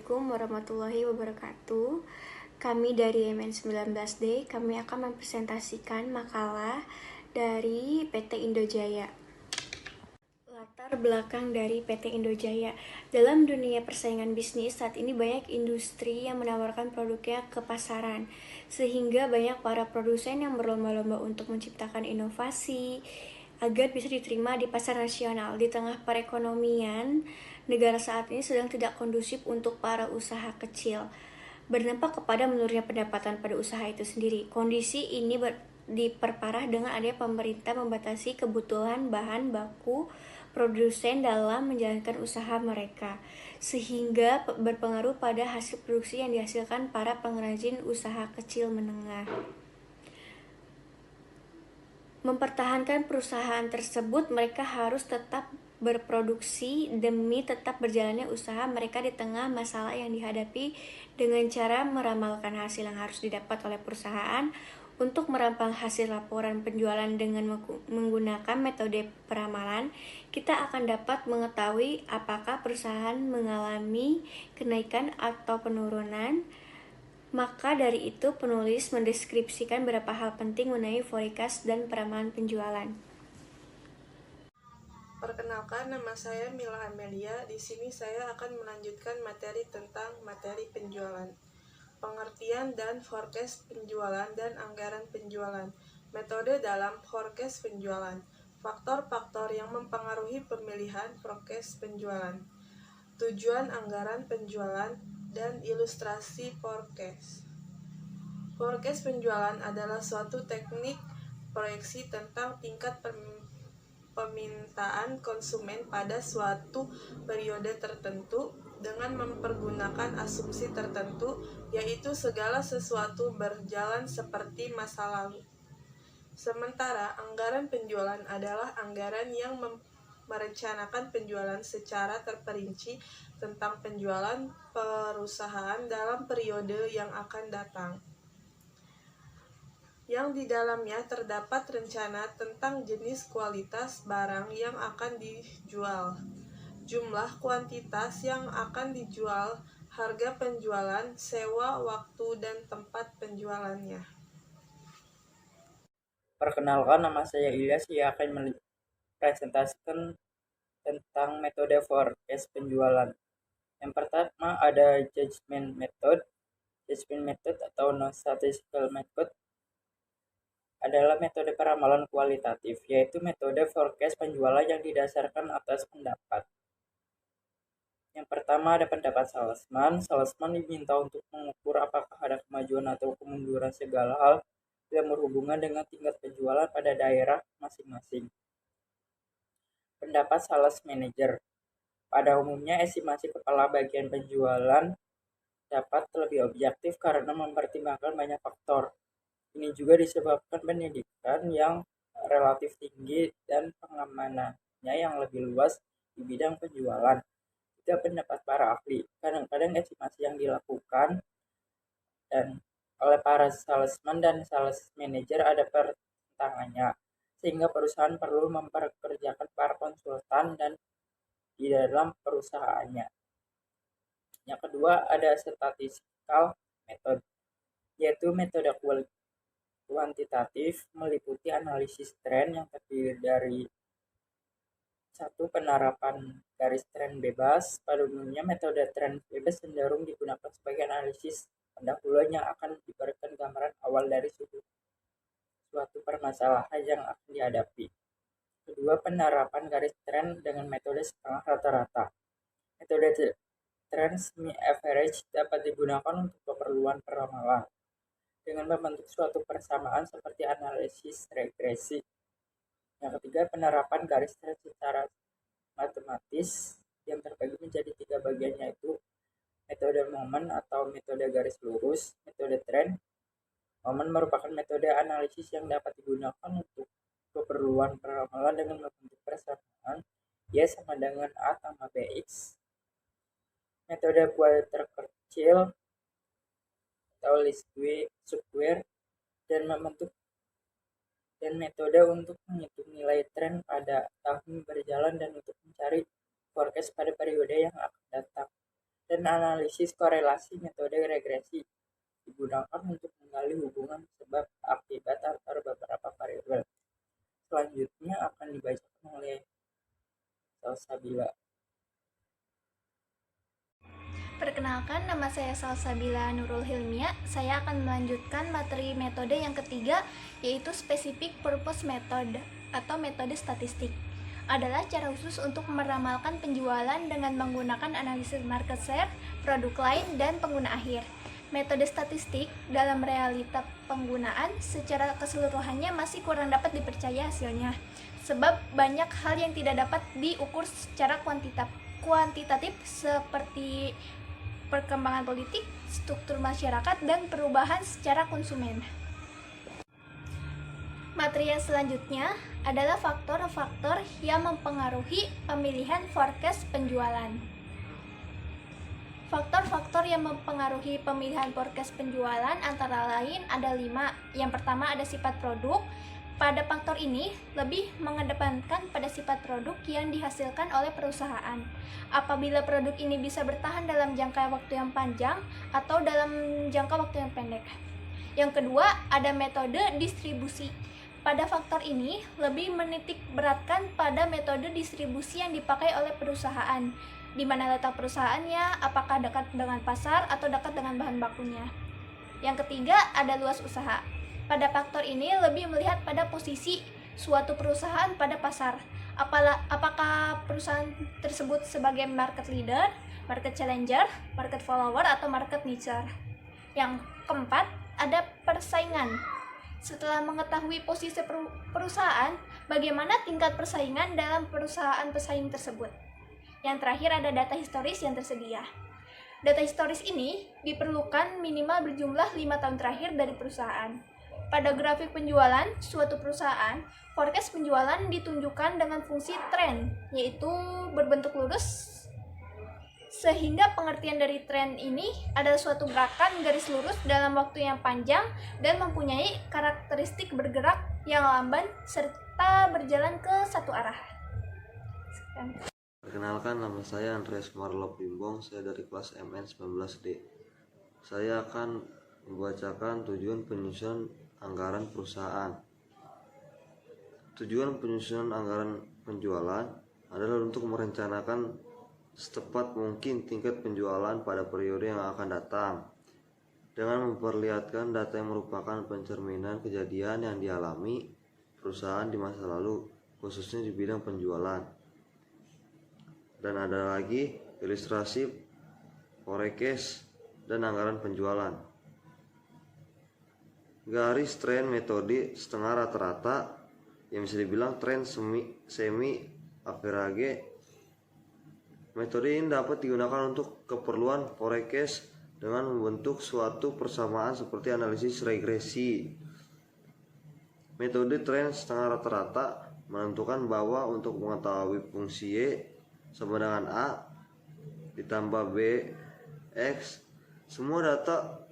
Assalamualaikum warahmatullahi wabarakatuh. Kami dari MN19D, kami akan mempresentasikan makalah dari PT Indojaya. Latar belakang dari PT Indojaya. Dalam dunia persaingan bisnis, saat ini banyak industri yang menawarkan produknya ke pasaran, sehingga banyak para produsen yang berlomba-lomba untuk menciptakan inovasi agar bisa diterima di pasar nasional. Di tengah perekonomian, negara saat ini sedang tidak kondusif untuk para usaha kecil, berdampak kepada menurunnya pendapatan pada usaha itu sendiri. Kondisi ini diperparah dengan adanya pemerintah membatasi kebutuhan bahan baku produsen dalam menjalankan usaha mereka, sehingga berpengaruh pada hasil produksi yang dihasilkan para pengrajin usaha kecil menengah. Mempertahankan perusahaan tersebut, mereka harus tetap berproduksi demi tetap berjalannya usaha mereka di tengah masalah yang dihadapi dengan cara meramalkan hasil yang harus didapat oleh perusahaan. Untuk meramal hasil laporan penjualan dengan menggunakan metode peramalan, kita akan dapat mengetahui apakah perusahaan mengalami kenaikan atau penurunan. Maka dari itu, penulis mendeskripsikan beberapa hal penting mengenai forecast dan peramalan penjualan. Perkenalkan, nama saya Mila Amelia. Di sini saya akan melanjutkan materi tentang materi penjualan, pengertian dan forecast penjualan dan anggaran penjualan. Metode dalam forecast penjualan. Faktor-faktor yang mempengaruhi pemilihan forecast penjualan. Tujuan anggaran penjualan dan ilustrasi forecast. Forecast penjualan adalah suatu teknik proyeksi tentang tingkat permintaan konsumen pada suatu periode tertentu dengan mempergunakan asumsi tertentu, yaitu segala sesuatu berjalan seperti masa lalu. Sementara anggaran penjualan adalah anggaran yang merencanakan penjualan secara terperinci tentang penjualan perusahaan dalam periode yang akan datang, yang di dalamnya terdapat rencana tentang jenis kualitas barang yang akan dijual, jumlah kuantitas yang akan dijual, harga penjualan, sewa, waktu, dan tempat penjualannya. Perkenalkan, nama saya Ilyas. Saya akan mempresentasikan tentang metode forecast penjualan. Yang pertama ada judgment method. Judgment method atau non-statistical method adalah metode peramalan kualitatif, yaitu metode forecast penjualan yang didasarkan atas pendapat. Yang pertama ada pendapat salesman. Salesman diminta untuk mengukur apakah ada kemajuan atau kemunduran segala hal yang berhubungan dengan tingkat penjualan pada daerah masing-masing. Pendapat sales manager. Pada umumnya, estimasi kepala bagian penjualan dapat lebih objektif karena mempertimbangkan banyak faktor. Ini juga disebabkan pendidikan yang relatif tinggi dan pengamanannya yang lebih luas di bidang penjualan. Juga pendapat para ahli. Kadang-kadang estimasi yang dilakukan dan oleh para salesman dan sales manager ada pertentangannya, sehingga perusahaan perlu memperkerjakan para konsultan dan di dalam perusahaannya. Yang kedua ada statistical method, yaitu metode kuantitatif meliputi analisis tren yang terdiri dari satu penerapan garis tren bebas. Pada umumnya metode tren bebas cenderung digunakan sebagai analisis pendahuluan yang akan diberikan gambaran awal dari suatu permasalahan yang akan dihadapi. Kedua, penerapan garis tren dengan metode setengah rata-rata. Metode tren semi-average dapat digunakan untuk keperluan peramalan dengan membentuk suatu persamaan seperti analisis regresi. Yang ketiga, penerapan garis tren secara matematis yang terbagi menjadi tiga bagian, yaitu metode momen atau metode garis lurus. Metode tren momen merupakan metode analisis yang dapat digunakan untuk keperluan peramalan dengan membentuk persamaan Y sama dengan A tambah BX. Metode buaya terkecil atau least square dan metode untuk menghitung nilai tren pada tahun berjalan dan untuk mencari forecast pada periode yang akan datang. dan analisis korelasi metode regresi digunakan untuk menggali hubungan sebab akibat antara beberapa variabel. Selanjutnya akan dibacakan oleh Salsabila. Perkenalkan, nama saya Salsabila Nurul Hilmia. Saya akan melanjutkan materi metode yang ketiga, yaitu Specific Purpose Method atau metode statistik. Adalah cara khusus untuk meramalkan penjualan dengan menggunakan analisis market share, produk lain, dan pengguna akhir. Metode statistik dalam realita penggunaan secara keseluruhannya masih kurang dapat dipercaya hasilnya, sebab banyak hal yang tidak dapat diukur secara kuantitatif seperti perkembangan politik, struktur masyarakat, dan perubahan secara konsumen. Materi yang selanjutnya adalah faktor-faktor yang mempengaruhi pemilihan forecast penjualan. Faktor-faktor yang mempengaruhi pemilihan forecast penjualan antara lain ada 5. Yang pertama ada sifat produk. Pada faktor ini lebih mengedepankan pada sifat produk yang dihasilkan oleh perusahaan. Apabila produk ini bisa bertahan dalam jangka waktu yang panjang atau dalam jangka waktu yang pendek. Yang kedua ada metode distribusi. Pada faktor ini lebih menitik beratkan pada metode distribusi yang dipakai oleh perusahaan, di mana letak perusahaannya, apakah dekat dengan pasar atau dekat dengan bahan bakunya. Yang ketiga ada luas usaha. Pada faktor ini lebih melihat pada posisi suatu perusahaan pada pasar. Apakah perusahaan tersebut sebagai market leader, market challenger, market follower, atau market nicher. Yang keempat ada persaingan. Setelah mengetahui posisi perusahaan, bagaimana tingkat persaingan dalam perusahaan pesaing tersebut. Yang terakhir ada data historis yang tersedia. Data historis ini diperlukan minimal berjumlah 5 tahun terakhir dari perusahaan. Pada grafik penjualan suatu perusahaan, forecast penjualan ditunjukkan dengan fungsi tren, yaitu berbentuk lurus, sehingga pengertian dari tren ini adalah suatu gerakan garis lurus dalam waktu yang panjang dan mempunyai karakteristik bergerak yang lamban serta berjalan ke satu arah. Perkenalkan, nama saya Andreas Marlo Pimbong, saya dari kelas MN19D. Saya akan membacakan tujuan penyusunan anggaran perusahaan. Tujuan penyusunan anggaran penjualan adalah untuk merencanakan setepat mungkin tingkat penjualan pada periode yang akan datang, dengan memperlihatkan data yang merupakan pencerminan kejadian yang dialami perusahaan di masa lalu, khususnya di bidang penjualan. Dan ada lagi ilustrasi forecast dan anggaran penjualan. Garis tren metode setengah rata-rata yang bisa dibilang tren semi average. Metode ini dapat digunakan untuk keperluan forecast dengan membentuk suatu persamaan seperti analisis regresi. Metode tren setengah rata-rata menentukan bahwa untuk mengetahui fungsi Y sama dengan A ditambah B X, semua data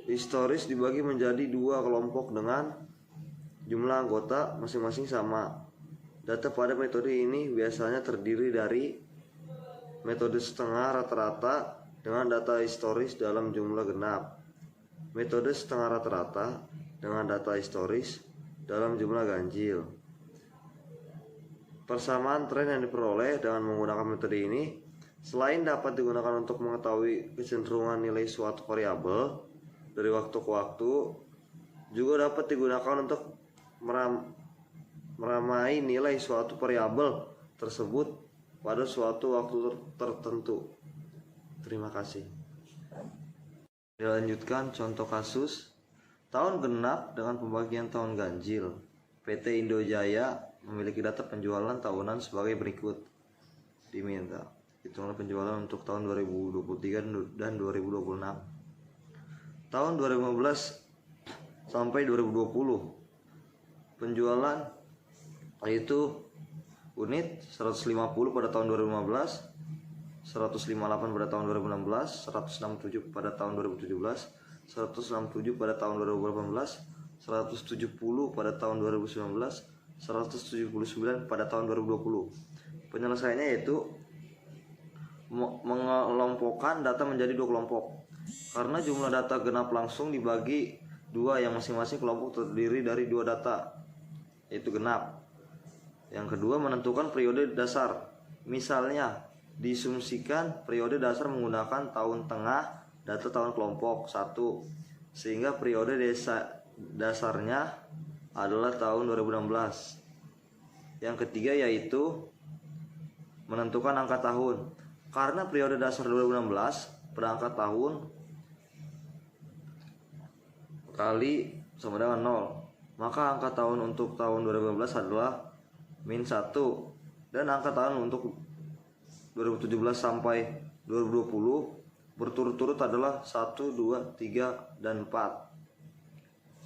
historis dibagi menjadi 2 kelompok dengan jumlah anggota masing-masing sama. Data pada metode ini biasanya terdiri dari metode setengah rata-rata dengan data historis dalam jumlah genap, metode setengah rata-rata dengan data historis dalam jumlah ganjil. Persamaan tren yang diperoleh dengan menggunakan metode ini selain dapat digunakan untuk mengetahui kecenderungan nilai suatu variabel dari waktu ke waktu, juga dapat digunakan untuk meramai nilai suatu variabel tersebut pada suatu waktu tertentu. Terima kasih. Dilanjutkan contoh kasus tahun genap dengan pembagian tahun ganjil. PT Indojaya memiliki data penjualan tahunan sebagai berikut. Diminta hitungan penjualan untuk tahun 2023 dan 2026. Tahun 2015 sampai 2020 penjualan yaitu unit 150 pada tahun 2015, 158 pada tahun 2016, 167 pada tahun 2017, 167 pada tahun 2018, 170 pada tahun 2019, 179 pada tahun 2020. Penyelesaiannya yaitu mengelompokkan data menjadi 2 kelompok. Karena jumlah data genap langsung dibagi 2 yang masing-masing kelompok terdiri dari 2 data, yaitu genap. Yang kedua, menentukan periode dasar. Misalnya, diasumsikan periode dasar menggunakan tahun tengah data tahun kelompok 1, sehingga periode dasarnya adalah tahun 2016. Yang ketiga yaitu menentukan angka tahun. Karena periode dasar 2016 perangkat tahun kali sama dengan 0, maka angka tahun untuk tahun 2015 adalah -1, dan angka tahun untuk 2017 sampai 2020 berturut-turut adalah 1, 2, 3, dan 4.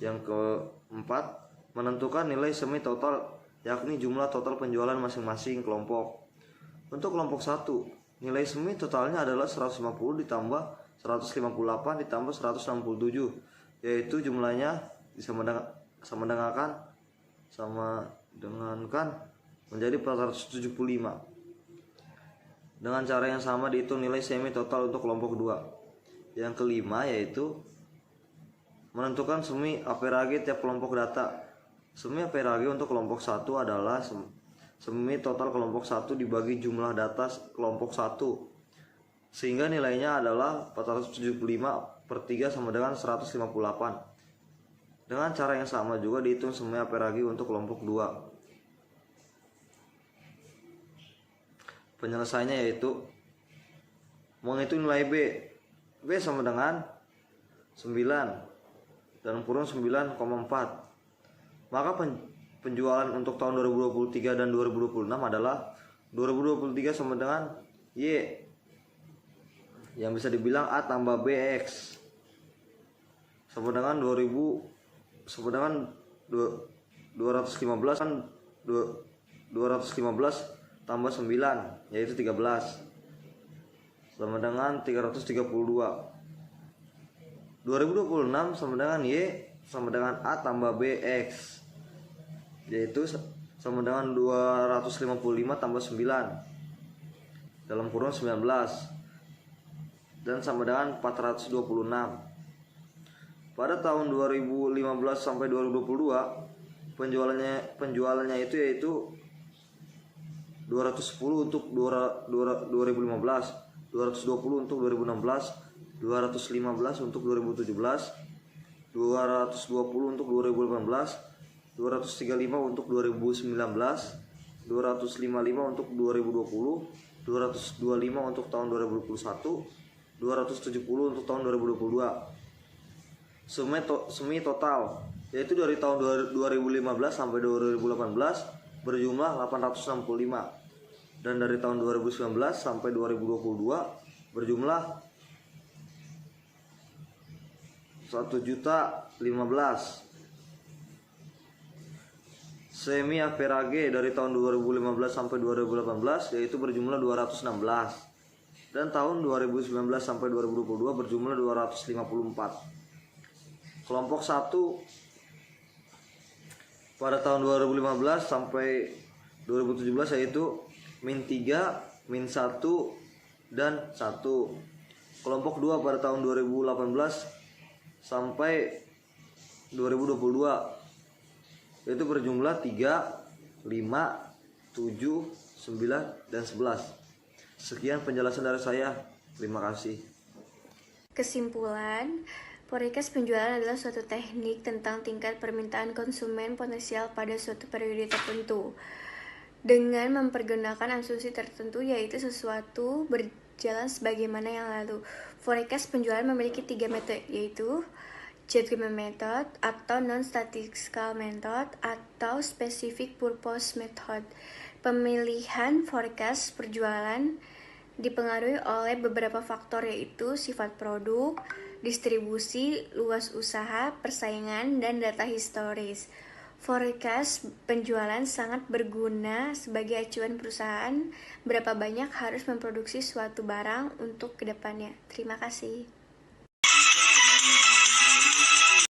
Yang keempat, menentukan nilai semi total, yakni jumlah total penjualan masing-masing kelompok. Untuk kelompok 1, nilai semi totalnya adalah 150 ditambah 158 ditambah 167, yaitu jumlahnya sama dengankan menjadi 475. Dengan cara yang sama dihitung nilai semi total untuk kelompok 2. Yang kelima yaitu menentukan semi average tiap kelompok data. Semi average untuk kelompok 1 adalah semi total kelompok 1 dibagi jumlah data kelompok 1, sehingga nilainya adalah 475/3 sama dengan 158. Dengan cara yang sama juga dihitung semi average untuk kelompok 2. Penyelesaiannya yaitu menghitung nilai B. B sama dengan 9 dalam kurung 9,4. Maka penjualan untuk tahun 2023 dan 2026 adalah 2023 sama dengan Y, yang bisa dibilang A tambah BX sama dengan 215 kan 215 tambah 9 yaitu 13 sama dengan 332. 2026 sama dengan Y sama dengan A tambah BX, yaitu sama dengan 255 tambah 9 dalam kurung 19 dan sama dengan 426. Pada tahun 2015 sampai 2022 penjualannya itu yaitu 210 untuk 2015, 220 untuk 2016, 215 untuk 2017, 220 untuk 2018, 235 untuk 2019, 255 untuk 2020, 225 untuk tahun 2021, 270 untuk tahun 2022. Semi total yaitu dari tahun 2015 sampai 2018 berjumlah 865, dan dari tahun 2019 sampai 2022 berjumlah 1.015. Semi average dari tahun 2015 sampai 2018 yaitu berjumlah 216, dan tahun 2019 sampai 2022 berjumlah 254. Kelompok 1 pada tahun 2015 sampai 2017 yaitu -3, -1, dan 1. Kelompok 2 pada tahun 2018 sampai 2022 yaitu berjumlah 3, 5, 7, 9, dan 11. Sekian penjelasan dari saya. Terima kasih. Kesimpulan, forecast penjualan adalah suatu teknik tentang tingkat permintaan konsumen potensial pada suatu periode tertentu dengan mempergunakan asumsi tertentu, yaitu sesuatu berjalan sebagaimana yang lalu. Forecast penjualan memiliki 3 metode, yaitu judgment method atau non-statistical method atau specific purpose method. Pemilihan forecast penjualan dipengaruhi oleh beberapa faktor, yaitu sifat produk, distribusi, luas usaha, persaingan, dan data historis. Forecast penjualan sangat berguna sebagai acuan perusahaan berapa banyak harus memproduksi suatu barang untuk kedepannya. Terima kasih.